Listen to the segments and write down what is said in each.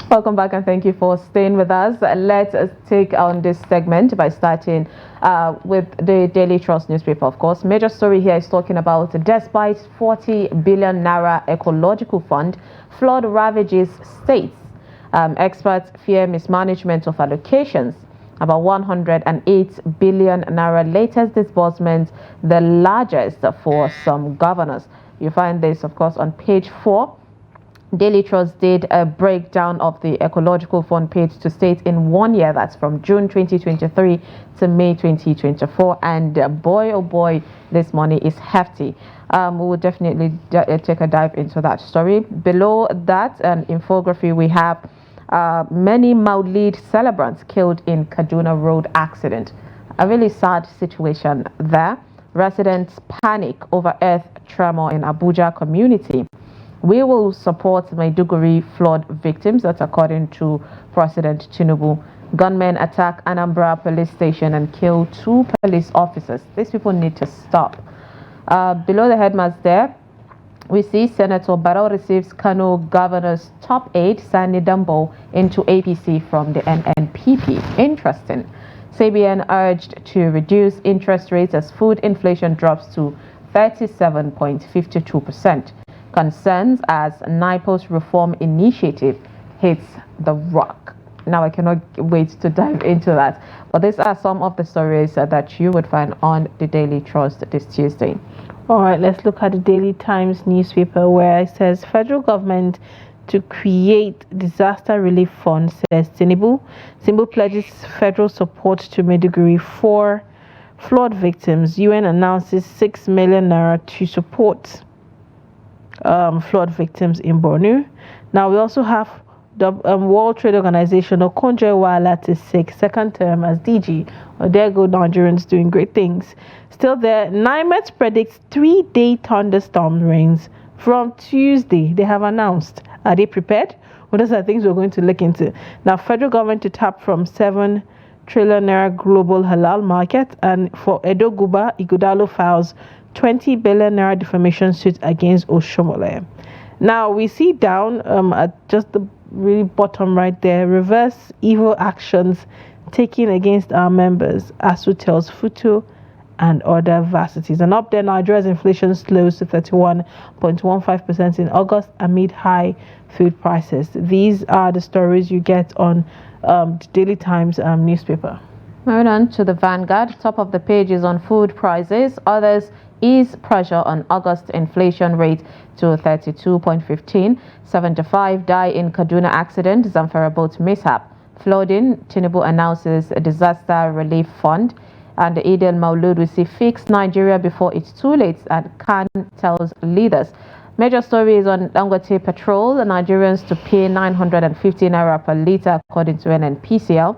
Welcome back and thank you for staying with us. Let's take on this segment by starting with the Daily Trust newspaper, of course. Major story here is talking about despite 40 billion naira ecological fund, flood ravages states. Experts fear mismanagement of allocations. About 108 billion naira latest disbursement, the largest for some governors. You find this, of course, on page 4. Daily Trust did a breakdown of the ecological fund paid to states in 1 year, that's from June 2023 to May 2024, and boy oh boy, this money is hefty. We will definitely take a dive into that story. Below that, an infography, we have many Maulid celebrants killed in Kaduna road accident. A really sad situation there. Residents panic over earth tremor in Abuja community. We will support Maiduguri flood victims. That's according to President Tinubu. Gunmen attack Anambra police station and kill 2 police officers. These people need to stop. Below the headlines there, we see Senator Barrow receives Kano governor's top aide, Sani Dambo, into APC from the NNPP. Interesting. CBN urged to reduce interest rates as food inflation drops to 37.52%. Concerns as NIPO's reform initiative hits the rock. Now, I cannot wait to dive into that. But these are some of the stories that you would find on the Daily Trust this Tuesday. All right, let's look at the Daily Times newspaper, where it says federal government to create disaster relief fund, says Tinubu. Tinubu pledges federal support to Maiduguri for flood victims. UN announces 6 million naira to support flood victims in Borno. Now we also have the World Trade Organization or Konjo-Iweala to seek second term as DG. Well, there go Nigerians doing great things. Still there, NIMET predicts 3-day thunderstorm rains from Tuesday. They have announced. Are they prepared? Well, those are things we're going to look into. Now, federal government to tap from 7 trillion naira global halal market, and for Edo Guba, Igudalo files 20 billion naira defamation suit against Oshomole. Now we see down at just the really bottom right there, reverse evil actions taken against our members, ASU tells Futo and other varsities. And up there, Nigeria's inflation slows to 31.15% in August amid high food prices. These are the stories you get on the Daily Times newspaper. Moving on to the Vanguard, top of the page is on food prices. Others ease pressure on August inflation rate to 32.15. 75 die in Kaduna accident, Zamfara boat mishap. Flooding, Tinubu announces a disaster relief fund. And the Eid al-Maulud will see fix Nigeria before it's too late, and Khan tells leaders. Major story is on Dangote petrol, the Nigerians to pay 950 naira per litre according to NNPCL.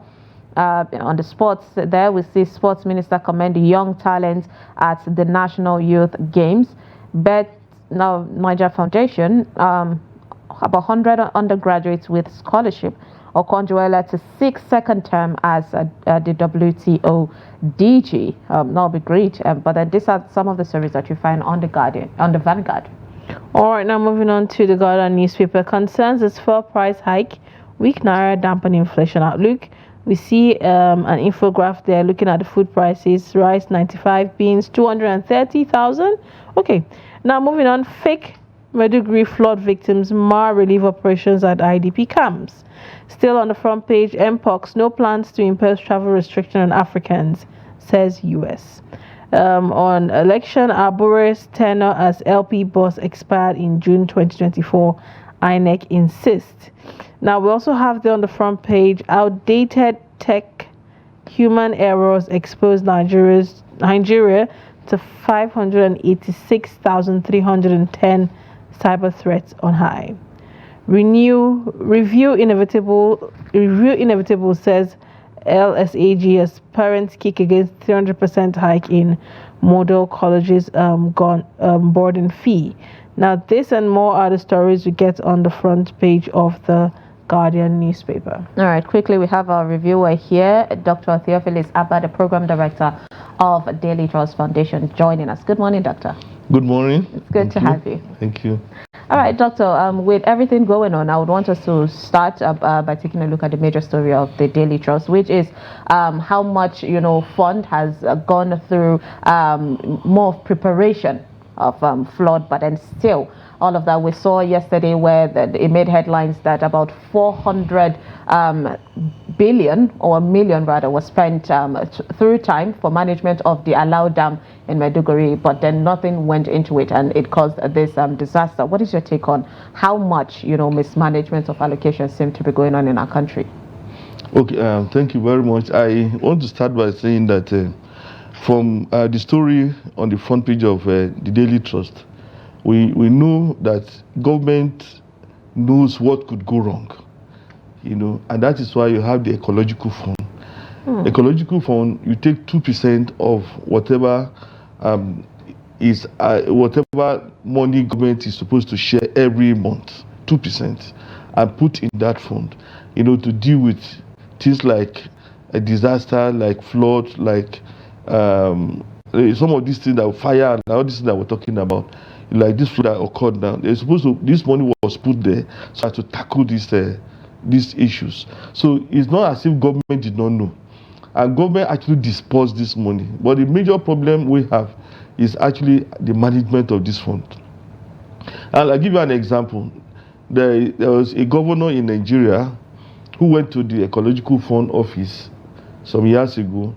On the sports there, we see Sports Minister commend young talent at the National Youth Games. Bet now Niger Foundation, about 100 undergraduates with scholarship. Okonjo-Iweala to seek second term as the WTO DG. That'll be great. But then these are some of the stories that you find on the Vanguard. All right, now moving on to the Guardian newspaper. Concerns its fuel price hike, weak naira dampen inflation outlook. We see an infograph there looking at the food prices. Rice 95, beans 230,000. Okay, now moving on. Fake Maiduguri flood victims mar relief operations at IDP camps. Still on the front page, MPOX, no plans to impose travel restriction on Africans, says US. On election, Arbore's tenure as LP boss expired in June 2024. INEC insists. Now we also have there on the front page, outdated tech human errors expose Nigeria to 586,310 cyber threats on high. Review inevitable says LSAG as parents kick against 300% hike in model colleges boarding fee. Now this and more are the stories you get on the front page of the Guardian newspaper. All right, quickly we have our reviewer here, Dr. Theophilus Abba, the program director of Daily Trust Foundation, joining us. Good morning, Doctor. Good morning. It's good to have you. Thank you. All right, Doctor, with everything going on, I would want us to start by taking a look at the major story of the Daily Trust, which is how much, fund has gone through more preparation of flood, but then still all of that. We saw yesterday where it made headlines that about 400 billion or million rather was spent through time for management of the Alao Dam in Maiduguri, but then nothing went into it and it caused this disaster. What is your take on how much mismanagement of allocations seem to be going on in our country? Okay, thank you very much. I want to start by saying that from the story on the front page of the Daily Trust, we know that government knows what could go wrong, and that is why you have the ecological fund. Ecological fund, you take 2% of whatever whatever money government is supposed to share every month, 2%, and put in that fund, to deal with things like a disaster, like flood, like some of these things that fire, and all these things that we're talking about, like this flood that occurred now. They're supposed to, this money was put there so as to tackle these issues. So it's not as if government did not know. And government actually dispersed this money. But the major problem we have is actually the management of this fund. And I'll give you an example. There was a governor in Nigeria who went to the Ecological Fund office some years ago,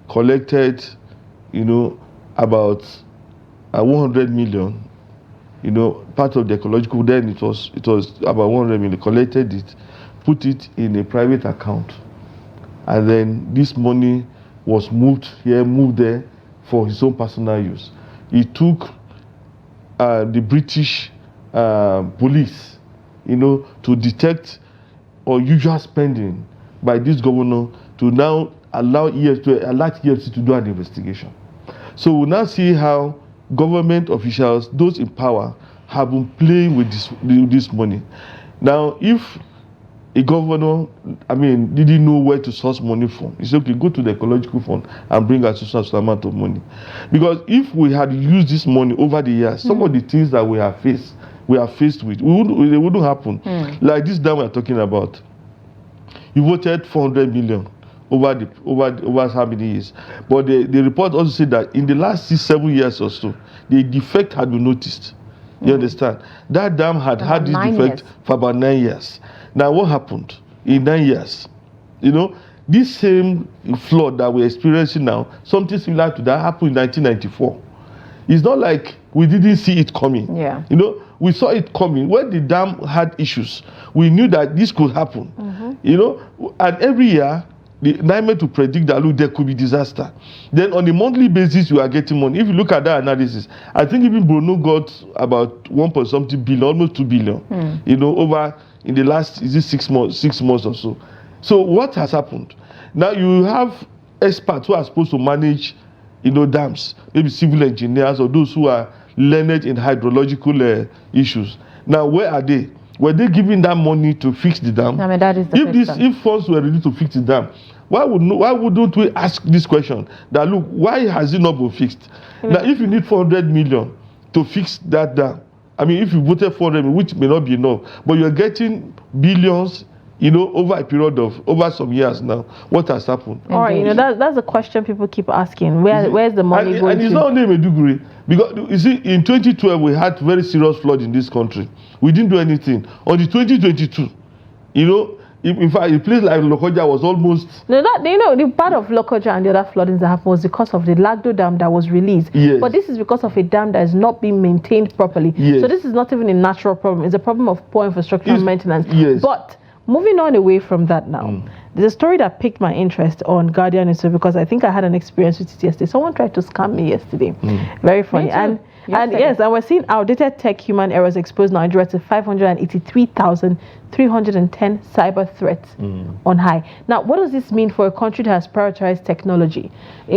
collected, about 100 million, part of the ecological, then it was about 100 million, collected it, put it in a private account. And then this money was moved here, moved there for his own personal use. He took the British police, to detect unusual spending by this governor to now allow EFCC to do an investigation. So we'll now see how government officials, those in power, have been playing with this money. Now, if a governor, didn't know where to source money from, he said, okay, go to the ecological fund and bring a substantial amount of money. Because if we had used this money over the years, some of the things that we are faced with, it wouldn't happen. Like this dam we're talking about. You voted 400 million over how many years? But the report also said that in the last 6-7 years or so, the defect had been noticed. You understand? That dam had this defect for about 9 years. Now, what happened in 9 years? This same flood that we're experiencing now, something similar to that happened in 1994. It's not like we didn't see it coming. Yeah. We saw it coming. When the dam had issues, we knew that this could happen. And every year, the nightmare to predict that, look, there could be disaster. Then on a monthly basis, you are getting money. If you look at that analysis, I think even Bruno got about 1 billion, almost 2 billion, over in the last 6 months or so. So what has happened? Now you have experts who are supposed to manage, dams, maybe civil engineers or those who are learned in hydrological issues. Now where are they? Were they giving that money to fix the dam? That is the question. If funds were ready to fix the dam, why wouldn't we ask this question? That look, why has it not been fixed? Now, if you need 400 million to fix that dam, if you voted 400 million, which may not be enough, but you're getting billions, over a period of over some years now, what has happened? All right, that's the question people keep asking. Where's the money going and it's not only Maiduguri, because you see, in 2012 we had very serious flood in this country. We didn't do anything. On the 2022, in fact, a place like Lokoja was almost... the part of Lokoja and the other floodings that happened was because of the Lagdo Dam that was released. Yes. But this is because of a dam that is not being maintained properly. Yes. So this is not even a natural problem. It's a problem of poor infrastructure and maintenance. Yes. But moving on away from that now, there's a story that piqued my interest on Guardian News because I think I had an experience with it yesterday. Someone tried to scam me yesterday. Very funny. And we're seeing outdated tech human errors expose Nigeria to 583,310 cyber threats on high. Now, what does this mean for a country that has prioritized technology?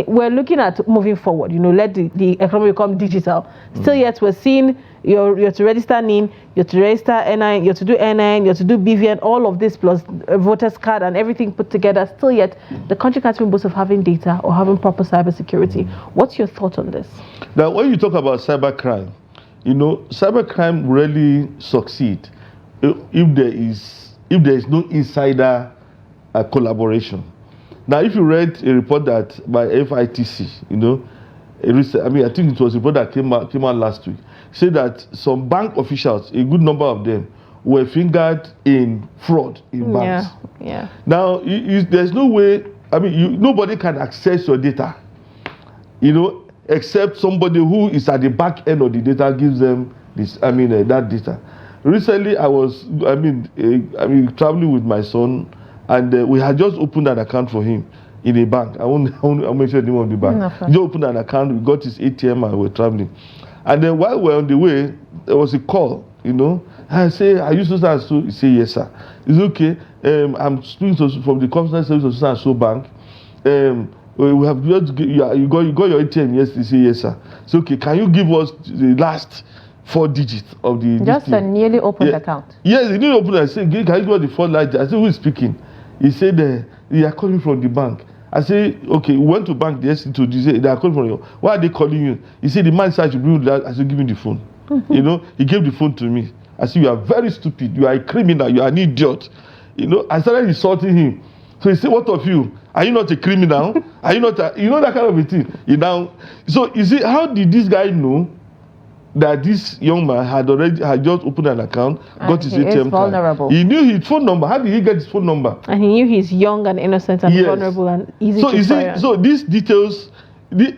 We're looking at moving forward, let the economy become digital. Still yet, we're seeing you have to register NIN, you have to register NIN, you have to do NIN, you have to do BVN, all of this plus a voter's card and everything put together. Still yet, the country can't even boast of having data or having proper cybersecurity. What's your thought on this? Now, when you talk about cybercrime, cybercrime really succeed if there is no insider collaboration. Now, if you read a report that by FITC, I think it was a report that came out last week, said that some bank officials, a good number of them, were fingered in fraud in banks. Yeah. Now, there's no way. Nobody can access your data, except somebody who is at the back end of the data gives them that data. Recently, I was traveling with my son, and we had just opened an account for him in a bank. I won't mention the name of the bank. No, he opened an account, we got his ATM, and we were traveling. And then while we were on the way, there was a call, I say, are you so and so? He say, yes, sir. It's okay. I'm speaking from the customer service of so and so bank. We have just you got your ATM. Yes, he say, yes, sir. It's okay. Can you give us the last 4 digits of the just a newly opened account? Yes, he newly opened. I said, can you give us the 4 digits? I said, who is speaking? He said, they are calling from the bank. I say, okay, we went to bank yesterday to say they are calling from you. Why are they calling you? He said, the man said I should bring that. I said, give me the phone. He gave the phone to me. I said, you are very stupid. You are a criminal. You are an idiot. I started insulting him. So he said, what of you? Are you not a criminal? Are you not that kind of a thing? So you see, how did this guy know that this young man had just opened an account, got his ATM card? He knew his phone number. How did he get his phone number? And he knew he's young and innocent and vulnerable and easy to fire. So these details,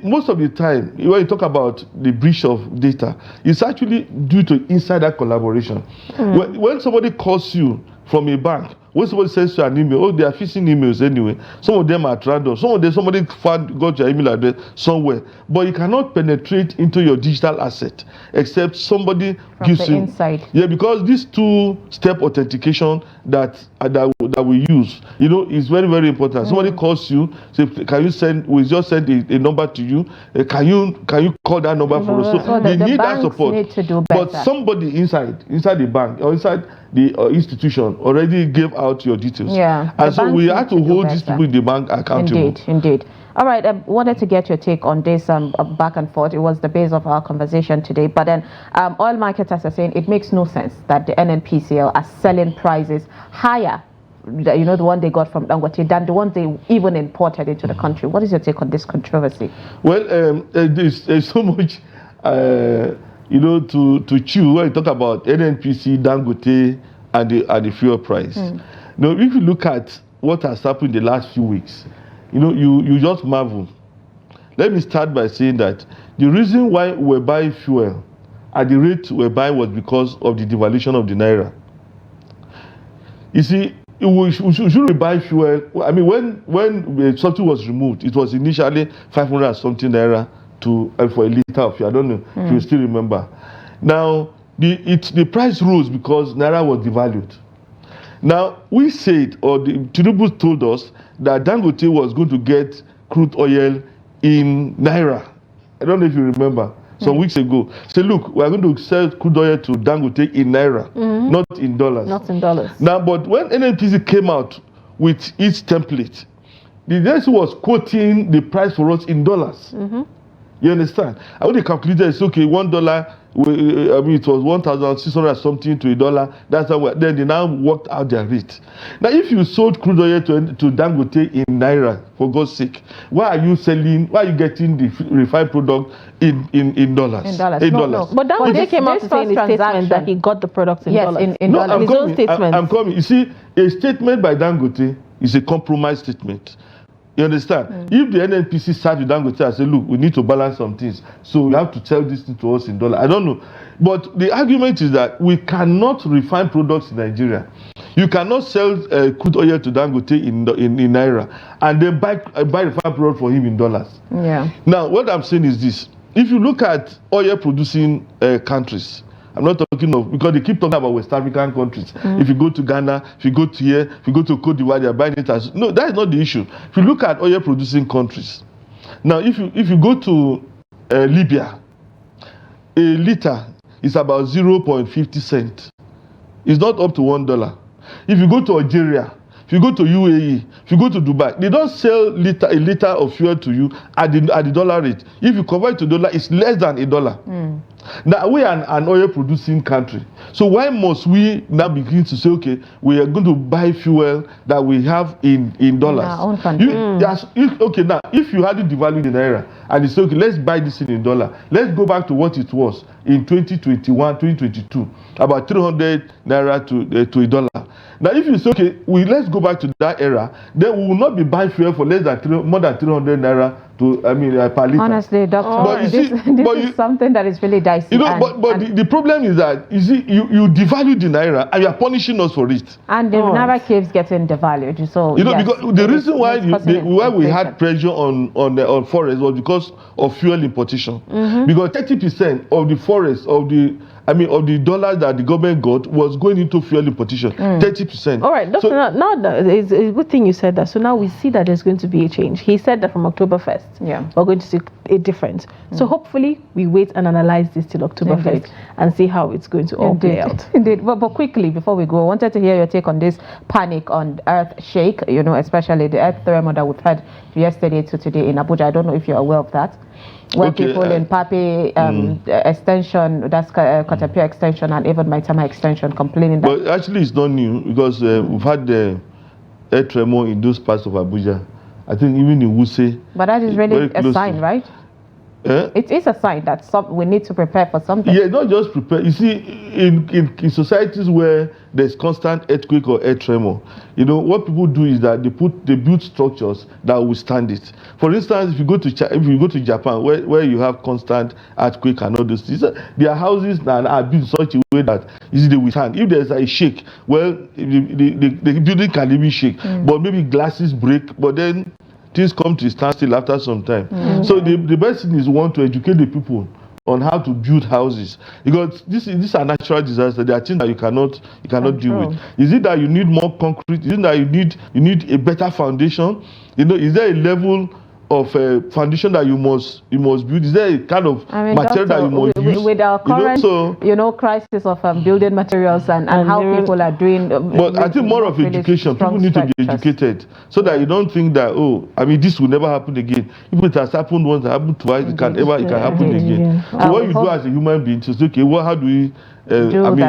most of the time, when you talk about the breach of data, it's actually due to insider collaboration. When somebody calls you from a bank, when somebody sends you an email, they are phishing emails anyway. Some of them are at random. Somebody got your email address somewhere. But you cannot penetrate into your digital asset except somebody gives you inside. Yeah, because this 2-step authentication that we use, is very, very important. Somebody calls you, say, can you send? We just send a number to you. Can you call that number for us? So they need that support. Need to do better. But somebody inside the bank or inside the institution already gave out your details. Yeah. And so we have to hold these people in the bank accountable. Indeed. All right, I wanted to get your take on this back and forth. It was the base of our conversation today. But then oil marketers are saying it makes no sense that the NNPCL are selling prices higher, the one they got from Dangote, than the ones they even imported into the country. What is your take on this controversy? Well, there's so much, to chew when you talk about NNPC, Dangote, and the fuel price. If you look at what has happened in the last few weeks, you just marvel. Let me start by saying that the reason why we're buying fuel at the rate we're buying was because of the devaluation of the naira. You see, we shouldn't buy fuel. When the subsidy was removed, it was initially 500 and something naira for a liter of fuel. I don't know if you still remember. Now, the price rose because naira was devalued. Now, we said, or Tinubu told us, that Dangote was going to get crude oil in naira. I don't know if you remember, some weeks ago. Say, look, we are going to sell crude oil to Dangote in naira, not in dollars. Not in dollars. Now, but when NNPC came out with its template, the agency was quoting the price for us in dollars. You understand? I when they calculated, it's okay, $1. It was 1,600 something to $1. That's how. Then they now worked out their rate. Now, if you sold crude oil to Dangote in naira, for God's sake, why are you getting the refined product in dollars? In dollars. No. But Dangote came out to say in his statement that he got the products in dollars. In dollars. His own statement. I'm coming. You see, a statement by Dangote is a compromise statement. You understand? If the NNPC sat with Dangote and said, look, we need to balance some things, so you have to tell this thing to us in dollars. I don't know. But the argument is that we cannot refine products in Nigeria. You cannot sell crude oil to Dangote in naira and then buy refined product for him in dollars. Yeah. Now, what I'm saying is this. If you look at oil producing countries, I'm not talking of, because they keep talking about West African countries. If you go to Ghana, if you go to here, if you go to Cote d'Ivoire, they're buying it as, no, that is not the issue. If you look at oil producing countries, now if you go to Libya, a liter is about 0.50 cents. It's not up to $1. If you go to Algeria, if you go to UAE, if you go to Dubai, they don't sell a liter of fuel to you at the dollar rate. If you convert to dollar, it's less than $1. Now we are an oil producing country, so why must we now begin to say, okay, we are going to buy fuel that we have in dollars? In our own country. Okay, now if you hadn't devalued the naira and you say, okay, let's buy this in dollar, let's go back to what it was in 2021, 2022, about 300 naira to $1. Now if you say, okay, let's go back to that era, then we will not be buying fuel for more than 300 naira per liter. Honestly, doctor, this is something that is really dicey. You know, but the problem is that you devalue the naira and you are punishing us for it. And the naira keeps getting devalued. So because the reason why we had pressure on forest was because of fuel importation. Because 30% of the forest of the dollars that the government got was going into fuel importation. 30%. All right, Doctor, now it's a good thing you said that. So now we see that there's going to be a change. He said that from October 1st, we're going to see a difference. So hopefully we wait and analyze this till October 1st and see how it's going to all play out. Indeed. But quickly, before we go, I wanted to hear your take on this panic on earth shake, especially the earth tremor that we've had yesterday to today in Abuja. I don't know if you're aware of that. Where people in Pape extension, that's Katapia extension, and even Maitama extension complaining that. But actually, it's not new because we've had the earth tremor in those parts of Abuja. I think even in Wuse. But that is really a sign, right? It is a sign that we need to prepare for something. Yeah, not just prepare. You see, in societies where there's constant earthquake or earth tremor, what people do is that they build structures that will withstand it. For instance, if you go to Japan, where you have constant earthquake and all those things, their houses are built in such a way that they withstand. If there's a shake, well, the building can even shake, but maybe glasses break, but then things come to a standstill after some time. So the best thing is to educate the people on how to build houses, because these are natural disasters. There are things that you cannot deal with. Is it that you need more concrete? Is it that you need a better foundation? Is there a level of foundation that you must build? Is there a kind of material that you must use? With our current crisis of building materials and how people are doing. But I think more of education. People need to be educated so that you don't think that this will never happen again. If it has happened once, it happened twice, it can happen again. So what you do as a human being is okay. How do we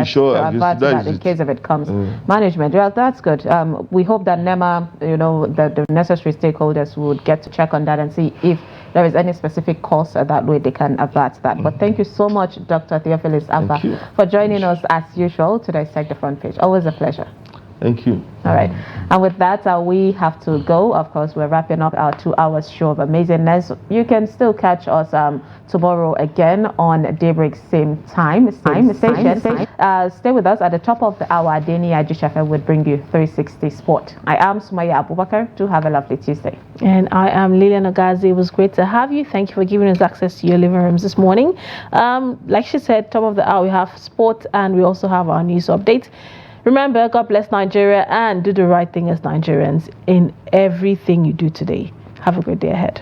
sure that in case of it comes management? Well, that's good. We hope that NEMA, the necessary stakeholders would get to check on that and see if there is any specific cause that way they can avert that. But thank you so much, Dr. Theophilus Abba, for joining us as usual to dissect the front page. Always a pleasure. Thank you. All right. And with that, we have to go. Of course, we're wrapping up our 2 hours show of amazingness. You can still catch us tomorrow again on Daybreak, same time, same station. Stay with us. At the top of the hour, Deni Ajishafe would bring you 360 Sport. I am Sumaya Abubakar. Do have a lovely Tuesday. And I am Lilian Ogazi. It was great to have you. Thank you for giving us access to your living rooms this morning. Like she said, top of the hour, we have sport and we also have our news update. Remember, God bless Nigeria and do the right thing as Nigerians in everything you do today. Have a great day ahead.